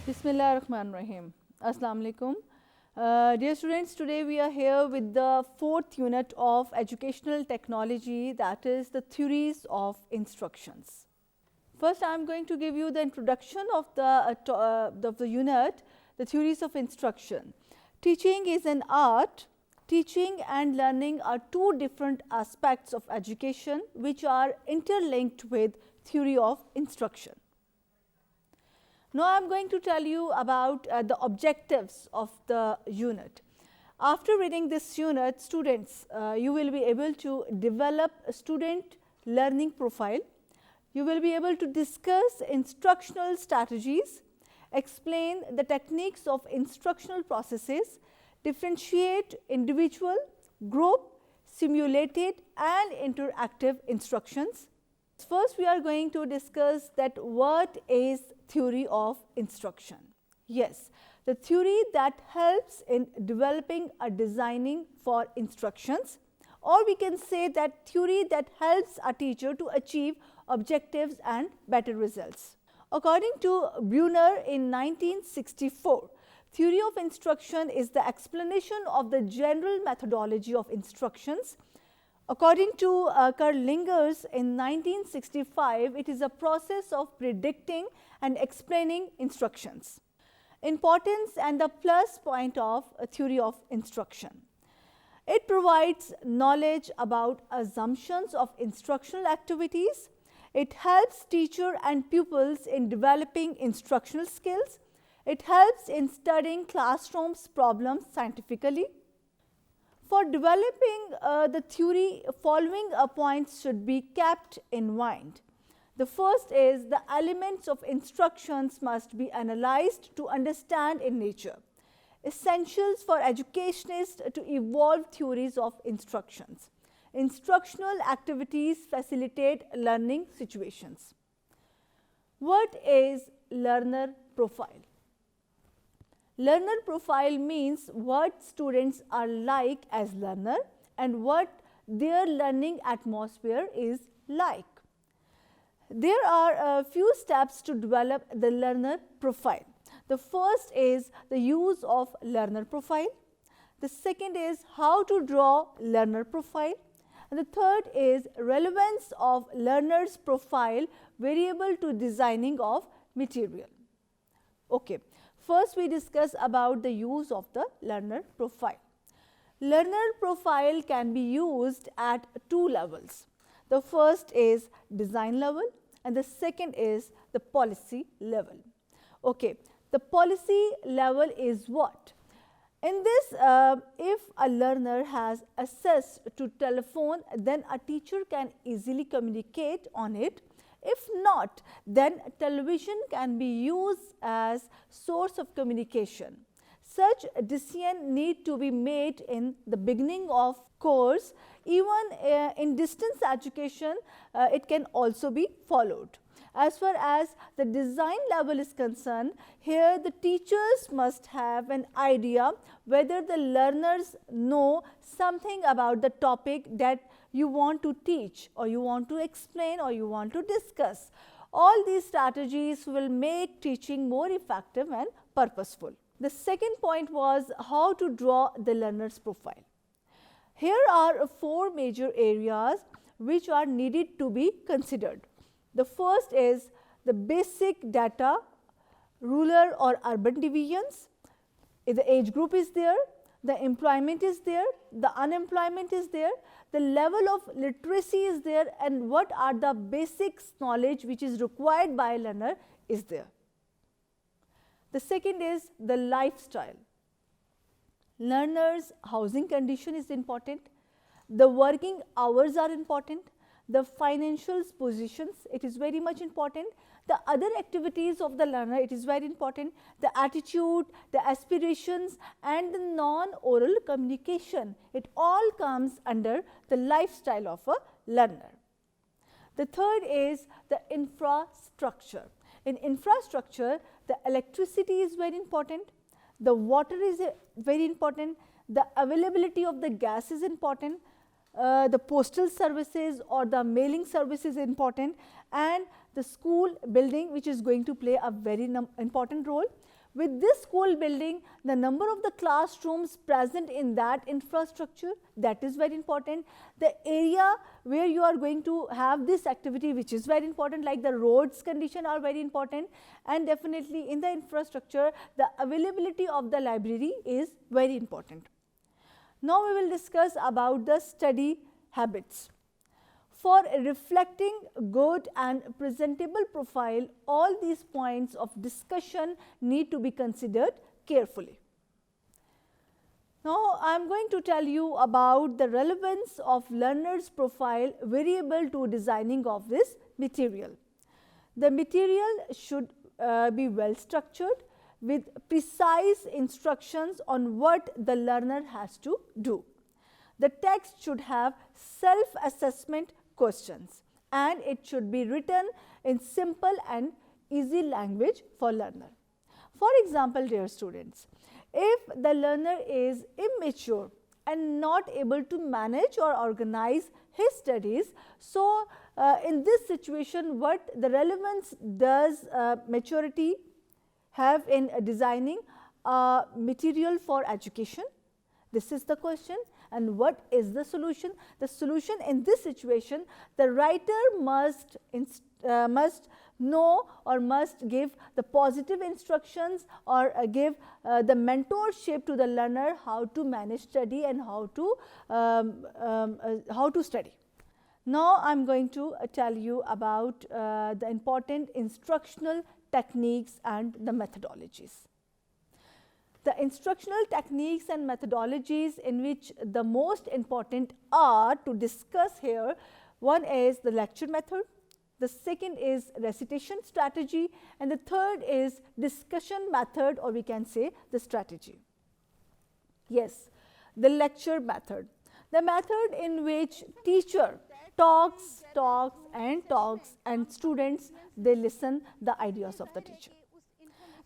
Bismillahirrahmanirrahim. Assalamu alaikum. Dear students, today we are here with the fourth unit of educational technology, that is the theories of instructions. First, I am going to give you the introduction of the unit, the theories of instruction. Teaching is an art. Teaching and learning are two different aspects of education which are interlinked with theory of instruction. Now, I am going to tell you about the objectives of the unit. After reading this unit, students, you will be able to develop a student learning profile. You will be able to discuss instructional strategies, explain the techniques of instructional processes, differentiate individual, group, simulated and interactive instructions. First, we are going to discuss that what is theory of instruction. Yes, the theory that helps in developing a designing for instructions, or we can say that theory that helps a teacher to achieve objectives and better results. According to Brunner in 1964, theory of instruction is the explanation of the general methodology of instructions. According to Karl Lingers in 1965, it is a process of predicting and explaining instructions. Importance and the plus point of a theory of instruction. It provides knowledge about assumptions of instructional activities. It helps teacher and pupils in developing instructional skills. It helps in studying classrooms problems scientifically. For developing the theory, following points should be kept in mind. The first is the elements of instructions must be analyzed to understand in nature. Essentials for educationists to evolve theories of instructions. Instructional activities facilitate learning situations. What is learner profile? Learner profile means what students are like as learner and what their learning atmosphere is like. There are a few steps to develop the learner profile. The first is the use of learner profile. The second is how to draw learner profile. And the third is relevance of learner's profile variable to designing of material. Okay. First, we discuss about the use of the learner profile. Learner profile can be used at two levels. The first is design level and the second is the policy level. Okay. The policy level is what? In this, if a learner has access to telephone, then a teacher can easily communicate on it. If not, then television can be used as source of communication. Such decision need to be made in the beginning of course. Even in distance education, it can also be followed. As far as the design level is concerned, here the teachers must have an idea whether the learners know something about the topic that you want to teach or you want to explain or you want to discuss. All these strategies will make teaching more effective and purposeful. The second point was how to draw the learner's profile. Here are four major areas which are needed to be considered. The first is the basic data, rural or urban divisions. The age group is there, the employment is there, the unemployment is there, the level of literacy is there, and what are the basics knowledge which is required by a learner is there. The second is the lifestyle. Learners' housing condition is important, the working hours are important, the financial positions, it is very much important. The other activities of the learner, it is very important. The attitude, the aspirations and the non-oral communication, it all comes under the lifestyle of a learner. The third is the infrastructure. In infrastructure, the electricity is very important, the water is very important, the availability of the gas is important, the postal services or the mailing service is important, and the school building which is going to play a very important role. With this school building, the number of the classrooms present in that infrastructure, that is very important. The area where you are going to have this activity, which is very important, like the roads condition are very important, and definitely in the infrastructure, the availability of the library is very important. Now we will discuss about the study habits. For reflecting good and presentable profile, all these points of discussion need to be considered carefully. Now, I am going to tell you about the relevance of learner's profile variable to designing of this material. The material should be well structured with precise instructions on what the learner has to do. The text should have self-assessment questions, and it should be written in simple and easy language for learner. For example, dear students, if the learner is immature and not able to manage or organize his studies, so in this situation, what the relevance does maturity have in designing material for education? This is the question. And what is the solution? The solution in this situation, the writer must know or must give the positive instructions or give the mentorship to the learner how to manage study and how to study. Now, I am going to tell you about the important instructional techniques and the methodologies. The instructional techniques and methodologies in which the most important are to discuss here, one is the lecture method, the second is recitation strategy, and the third is discussion method, or we can say the strategy. Yes, the lecture method, the method in which teacher talks and students, they listen the ideas of the teacher.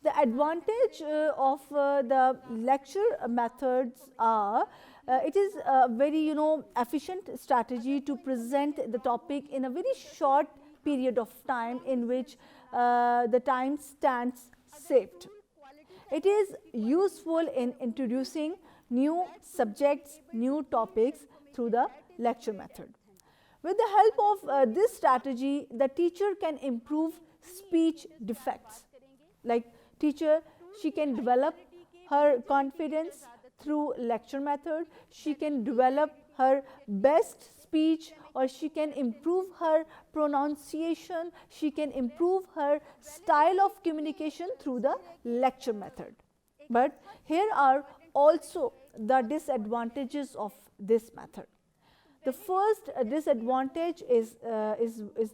The advantage of the lecture methods are, it is a very efficient strategy to present the topic in a very short period of time in which the time stands saved. It is useful in introducing new subjects, new topics through the lecture method. With the help of this strategy, the teacher can improve speech defects. Like teacher, she can develop her confidence through lecture method, she can develop her best speech, or she can improve her pronunciation, she can improve her style of communication through the lecture method. But here are also the disadvantages of this method. The first disadvantage is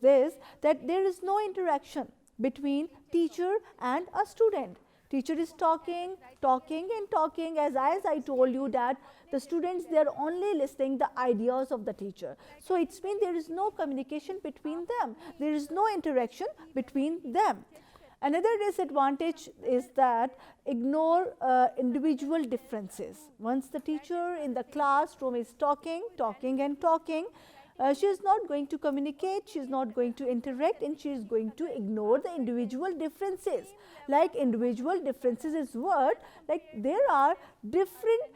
this, that there is no interaction between teacher and a student. Teacher is talking, as I told you that the students, they are only listening the ideas of the teacher. So it means there is no communication between them, there is no interaction between them. Another disadvantage is that ignore individual differences. Once the teacher in the classroom is talking, she is not going to communicate, she is not going to interact, and she is going to ignore the individual differences. Like individual differences is what? Like there are different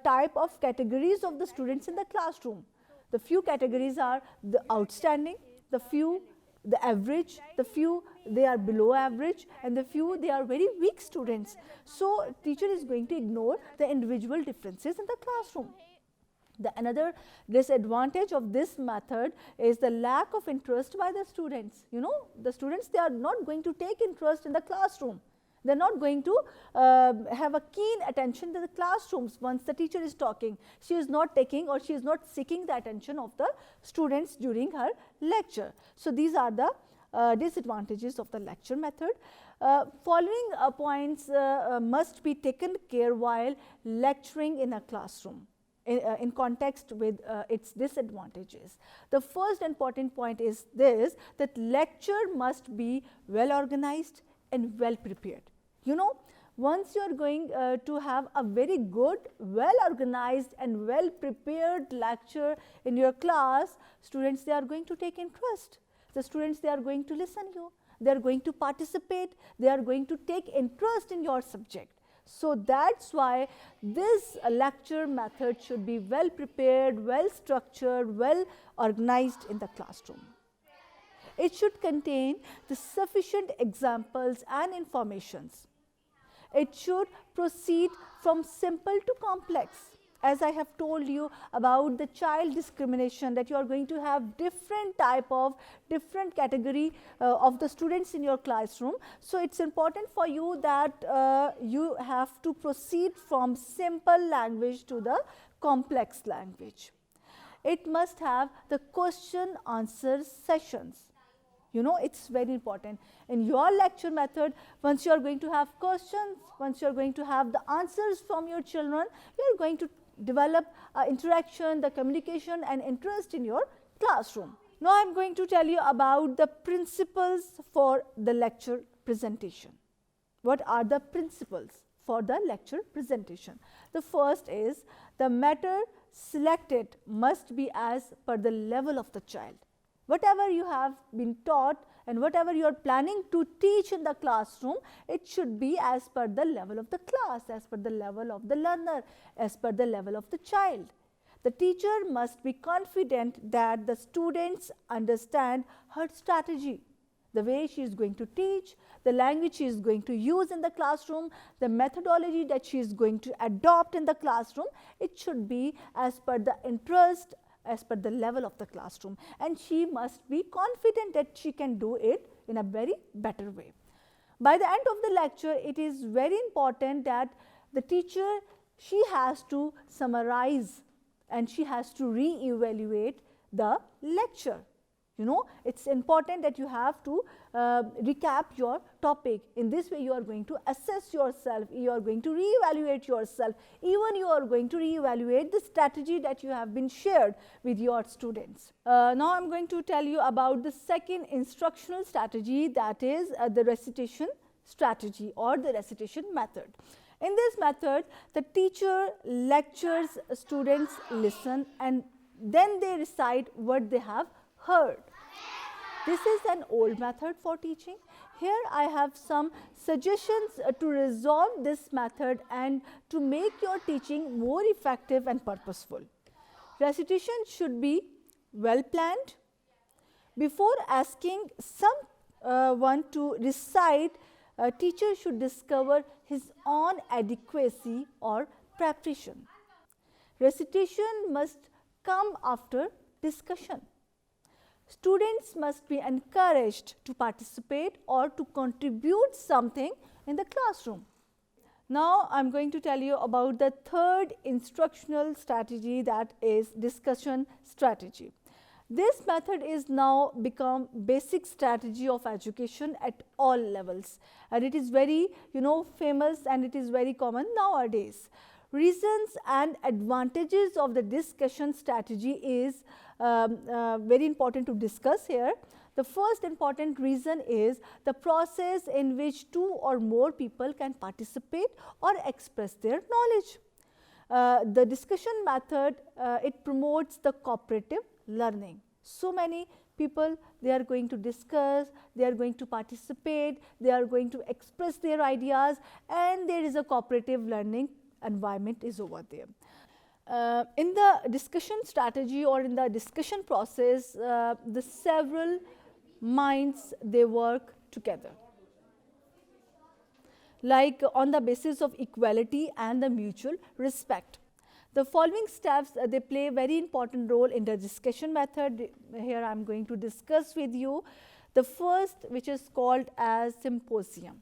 type of categories of the students in the classroom. The few categories are the outstanding, the few the average, the few they are below average, and the few they are very weak students. So teacher is going to ignore the individual differences in the classroom. The another disadvantage of this method is the lack of interest by the students. The students, they are not going to take interest in the classroom. They are not going to have a keen attention to the classrooms once the teacher is talking. She is not taking or she is not seeking the attention of the students during her lecture. So these are the disadvantages of the lecture method. Following points must be taken care while lecturing in a classroom. In context with its disadvantages. The first important point is this, that lecture must be well organized and well prepared. Once you are going to have a very good, well organized and well prepared lecture in your class, students, they are going to take interest. The students, they are going to listen you. they are going to participate, they are going to take interest in your subject. So that's why this lecture method should be well prepared, well structured, well organized in the classroom. It should contain the sufficient examples and informations. It should proceed from simple to complex. As I have told you about the child discrimination, that you are going to have different category of the students in your classroom. So it's important for you that you have to proceed from simple language to the complex language. It must have the question answer sessions. You know, it's very important. In your lecture method, once you are going to have questions, once you are going to have the answers from your children, you are going to develop interaction, the communication and interest in your classroom. Now I am going to tell you about the principles for the lecture presentation. What are the principles for the lecture presentation? The first is the matter selected must be as per the level of the child. Whatever you have been taught and whatever you are planning to teach in the classroom, it should be as per the level of the class, as per the level of the learner, as per the level of the child. The teacher must be confident that the students understand her strategy, the way she is going to teach, the language she is going to use in the classroom, the methodology that she is going to adopt in the classroom. It should be as per the interest, as per the level of the classroom, and she must be confident that she can do it in a very better way. By the end of the lecture, it is very important that the teacher, she has to summarize and she has to re-evaluate the lecture. You know, it's important that you have to recap your topic. In this way, you are going to assess yourself, you are going to re-evaluate yourself, even you are going to re-evaluate the strategy that you have been shared with your students. Now, I am going to tell you about the second instructional strategy, that is the recitation strategy or the recitation method. In this method, the teacher lectures, students listen, and then they recite what they have heard. This is an old method for teaching. Here I have some suggestions to resolve this method and to make your teaching more effective and purposeful. Recitation should be well planned. Before asking someone to recite, a teacher should discover his own adequacy or preparation. Recitation must come after discussion. Students must be encouraged to participate or to contribute something in the classroom. Now, I am going to tell you about the third instructional strategy, that is discussion strategy. This method is now become basic strategy of education at all levels, and it is very, famous, and it is very common nowadays. Reasons and advantages of the discussion strategy is very important to discuss here. The first important reason is the process in which two or more people can participate or express their knowledge. The discussion method, it promotes the cooperative learning. So many people, they are going to discuss, they are going to participate, they are going to express their ideas, and there is a cooperative learning environment is over there. In the discussion strategy or in the discussion process, the several minds, they work together, like on the basis of equality and the mutual respect. The following steps, they play a very important role in the discussion method. Here I am going to discuss with you. The first, which is called as symposium.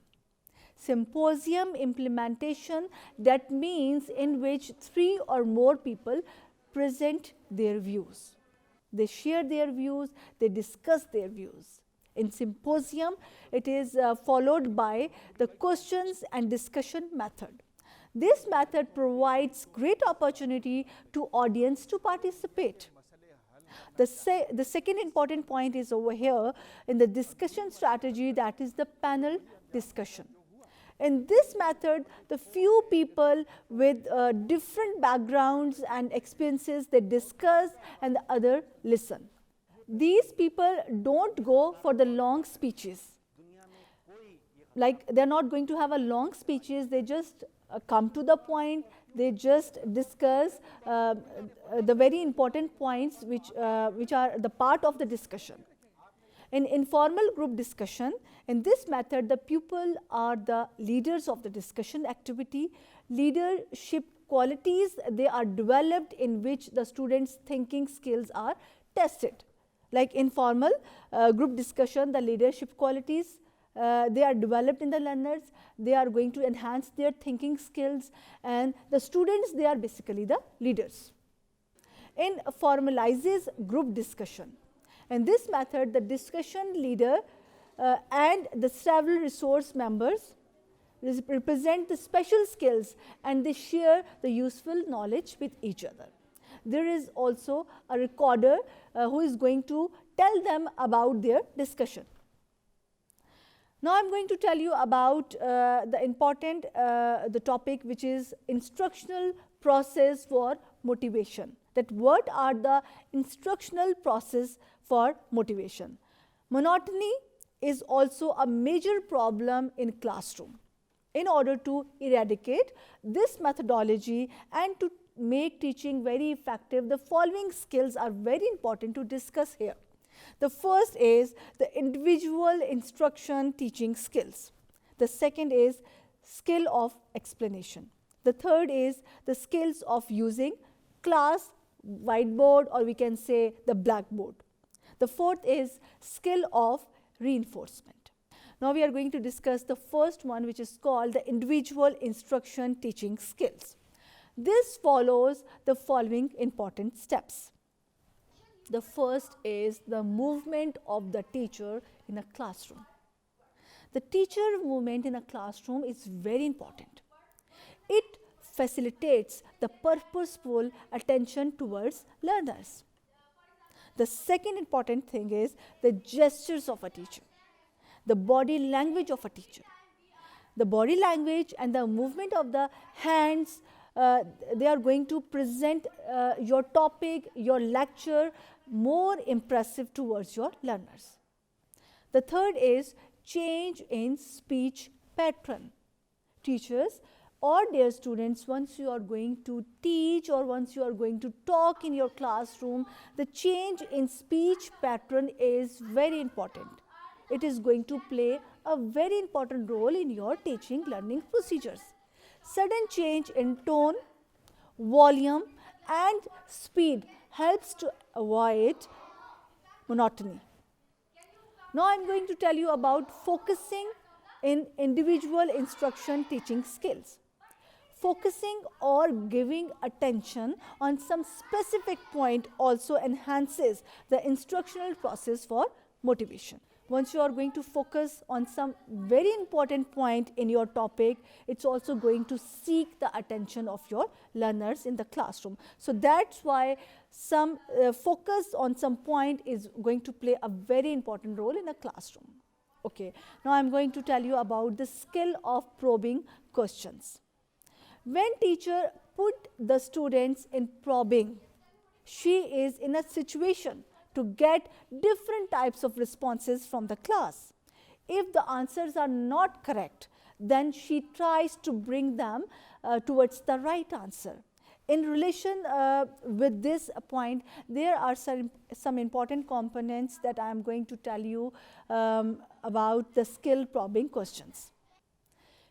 Symposium implementation, that means in which 3 or more people present their views. They share their views, they discuss their views. In symposium, it is followed by the questions and discussion method. This method provides great opportunity to audience to participate. The second important point is over here in the discussion strategy, that is the panel discussion. In this method, the few people with different backgrounds and experiences, they discuss and the other listen. These people don't go for the long speeches. like they're not going to have a long speeches, they just come to the point, they just discuss the very important points which are the part of the discussion. In informal group discussion, in this method, the pupil are the leaders of the discussion activity. Leadership qualities, they are developed in which the students' thinking skills are tested. Like informal group discussion, the leadership qualities, they are developed in the learners, they are going to enhance their thinking skills, and the students, they are basically the leaders. In formalizes group discussion, in this method, the discussion leader and the several resource members represent the special skills and they share the useful knowledge with each other. There is also a recorder who is going to tell them about their discussion. Now I am going to tell you about the important the topic which is instructional process for motivation. That what are the instructional process for motivation? Monotony is also a major problem in classroom. In order to eradicate this methodology and to make teaching very effective, the following skills are very important to discuss here. The first is the individual instruction teaching skills. The second is skill of explanation. The third is the skills of using class whiteboard, or we can say the blackboard. The fourth is skill of reinforcement. Now we are going to discuss the first one, which is called the individual instruction teaching skills. This follows the following important steps. The first is the movement of the teacher in a classroom. The teacher movement in a classroom is very important. It facilitates the purposeful attention towards learners. The second important thing is the gestures of a teacher, the body language of a teacher. The body language and the movement of the hands, they are going to present your topic, your lecture more impressive towards your learners. The third is change in speech pattern. Teachers or dear students, once you are going to teach or once you are going to talk in your classroom, the change in speech pattern is very important. It is going to play a very important role in your teaching learning procedures. Sudden change in tone, volume and speed helps to avoid monotony. Now I am going to tell you about focusing in individual instruction teaching skills. Focusing or giving attention on some specific point also enhances the instructional process for motivation. Once you are going to focus on some very important point in your topic, it's also going to seek the attention of your learners in the classroom. So that's why some focus on some point is going to play a very important role in a classroom. Okay, now I'm going to tell you about the skill of probing questions. When teacher put the students in probing, she is in a situation to get different types of responses from the class. If the answers are not correct, then she tries to bring them towards the right answer. In relation with this point, there are some important components that I am going to tell you about the skill probing questions.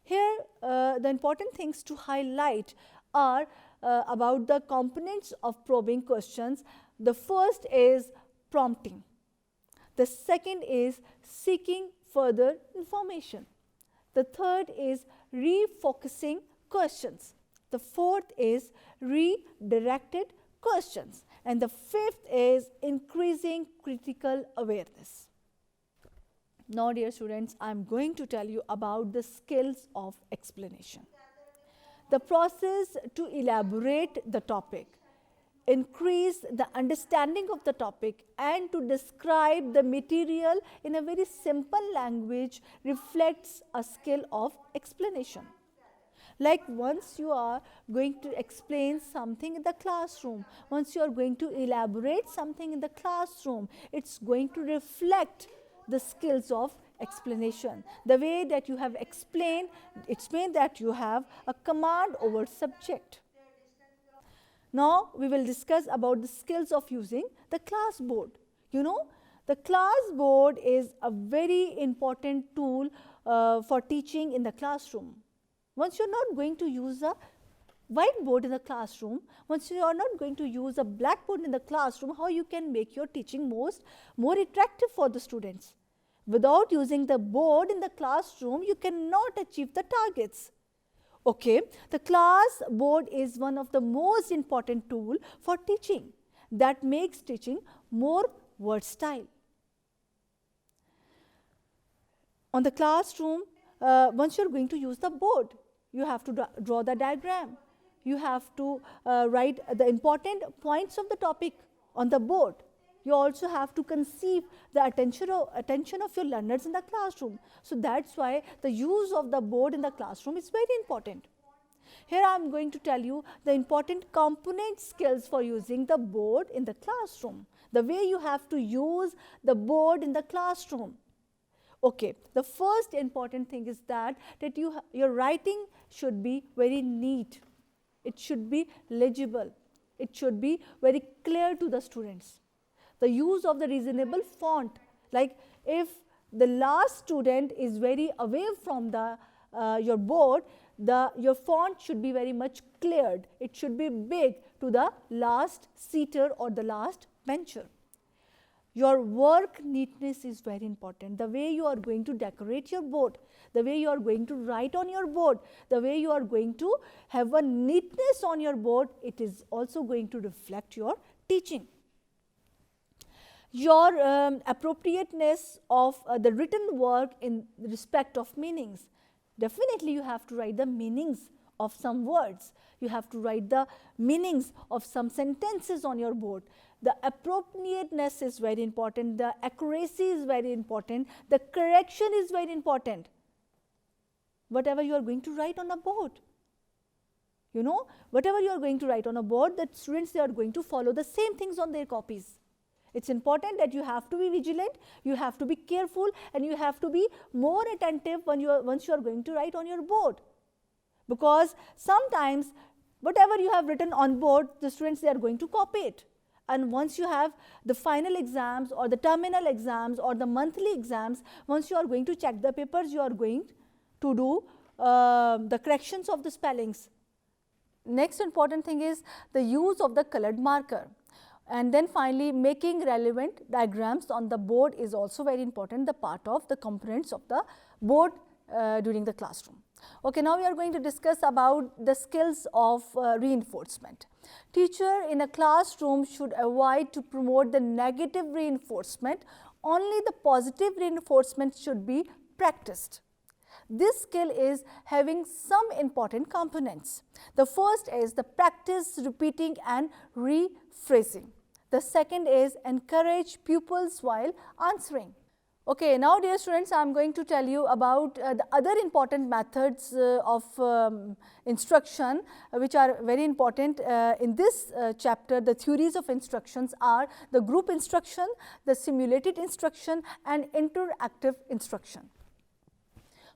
Here, the important things to highlight are about the components of probing questions. The first is prompting. The second is seeking further information. The third is refocusing questions. The fourth is redirected questions. And the fifth is increasing critical awareness. Now, dear students, I am going to tell you about the skills of explanation. The process to elaborate the topic, increase the understanding of the topic and to describe the material in a very simple language reflects a skill of explanation. Like once you are going to explain something in the classroom, once you are going to elaborate something in the classroom, it's going to reflect the skills of explanation. The way that you have explained, it's mean that you have a command over subject. Now we will discuss about the skills of using the class board. You know, the class board is a very important tool for teaching in the classroom. Once you're not going to use a whiteboard in the classroom, once you are not going to use a blackboard in the classroom, how you can make your teaching more attractive for the students? Without using the board in the classroom, you cannot achieve the targets. Okay, the class board is one of the most important tool for teaching that makes teaching more versatile. On the classroom, once you're going to use the board, you have to draw the diagram. You have to write the important points of the topic on the board. You also have to conceive the attention of your learners in the classroom. So that's why the use of the board in the classroom is very important. Here I am going to tell you the important component skills for using the board in the classroom. The way you have to use the board in the classroom. Okay, the first important thing is that your writing should be very neat. It should be legible. It should be very clear to the students. The use of the reasonable font, like if the last student is very away from your board, your font should be very much cleared. It should be big to the last seater or the last bencher. Your work neatness is very important. The way you are going to decorate your board, the way you are going to write on your board, the way you are going to have a neatness on your board, it is also going to reflect your teaching. Your appropriateness of the written work in respect of meanings. Definitely you have to write the meanings of some words. You have to write the meanings of some sentences on your board. The appropriateness is very important. The accuracy is very important. The correction is very important. Whatever you are going to write on a board. You know, whatever you are going to write on a board, the students, they are going to follow the same things on their copies. It's important that you have to be vigilant, you have to be careful, and you have to be more attentive once you are going to write on your board. Because sometimes whatever you have written on board, the students, they are going to copy it. And once you have the final exams or the terminal exams or the monthly exams, once you are going to check the papers, you are going to do the corrections of the spellings. Next important thing is the use of the colored marker. And then finally, making relevant diagrams on the board is also very important, the part of the components of the board during the classroom. Okay, now we are going to discuss about the skills of reinforcement. Teacher in a classroom should avoid to promote the negative reinforcement. Only the positive reinforcement should be practiced. This skill is having some important components. The first is the practice repeating and rephrasing. The second is encourage pupils while answering. Okay, now dear students, I am going to tell you about the other important methods of instruction which are very important in this chapter. The theories of instructions are the group instruction, the simulated instruction, and interactive instruction.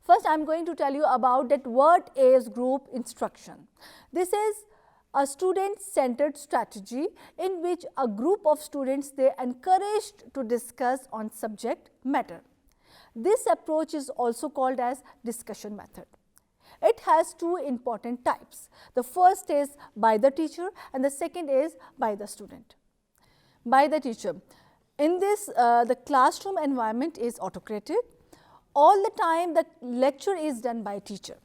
First, I am going to tell you about that what is group instruction. This is a student-centered strategy in which a group of students, they are encouraged to discuss on subject matter. This approach is also called as discussion method. It has two important types. The first is by the teacher and the second is by the student. By the teacher. In this, the classroom environment is autocratic. All the time the lecture is done by teacher.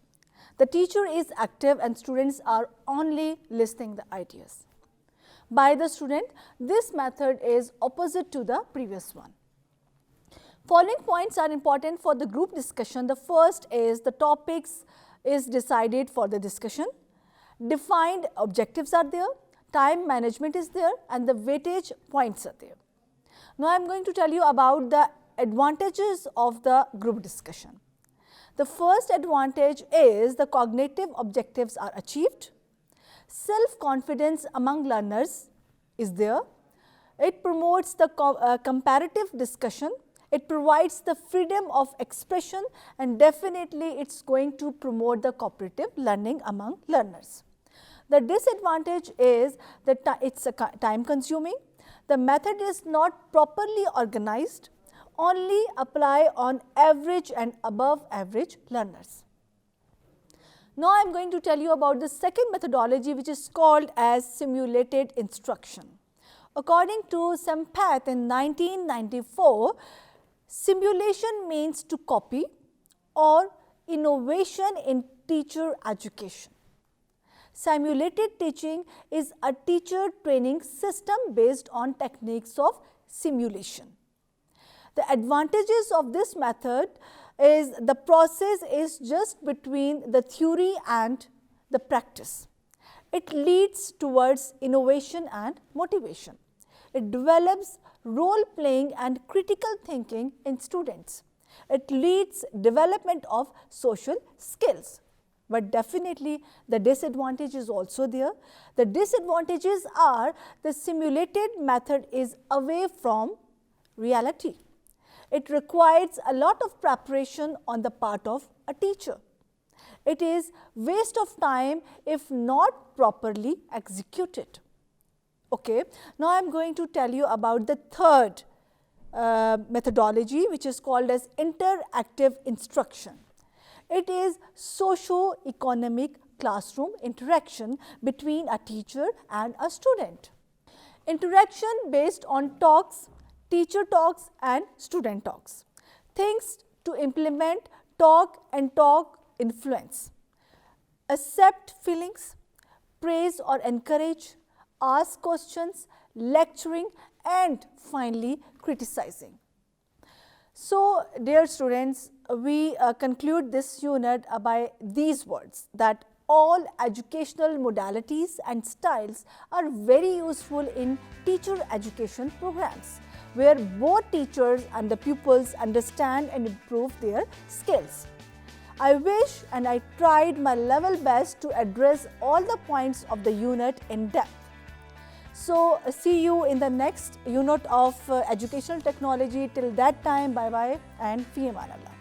The teacher is active and students are only listening the ideas. By the student, this method is opposite to the previous one. Following points are important for the group discussion. The first is the topics is decided for the discussion. Defined objectives are there, time management is there, and the weightage points are there. Now I am going to tell you about the advantages of the group discussion. The first advantage is the cognitive objectives are achieved. Self-confidence among learners is there. It promotes the comparative discussion. It provides the freedom of expression, and definitely it's going to promote the cooperative learning among learners. The disadvantage is that it's time consuming. The method is not properly organized, only apply on average and above average learners. Now I am going to tell you about the second methodology, which is called as simulated instruction. According to Sampath in 1994, simulation means to copy or innovation in teacher education. Simulated teaching is a teacher training system based on techniques of simulation. The advantages of this method is the process is just between the theory and the practice. It leads towards innovation and motivation. It develops role-playing and critical thinking in students. It leads development of social skills. But definitely the disadvantage is also there. The disadvantages are the simulated method is away from reality. It requires a lot of preparation on the part of a teacher. It is waste of time if not properly executed. Okay. Now I am going to tell you about the third methodology, which is called as interactive instruction. It is socio-economic classroom interaction between a teacher and a student. Interaction based on talks, teacher talks and student talks. Things to implement talk and talk influence. Accept feelings, praise or encourage, ask questions, lecturing and finally criticizing. So, dear students, we conclude this unit by these words, that all educational modalities and styles are very useful in teacher education programs, where both teachers and the pupils understand and improve their skills. I wish and I tried my level best to address all the points of the unit in depth. So, see you in the next unit of educational technology. Till that time, bye-bye and fi aman Allah.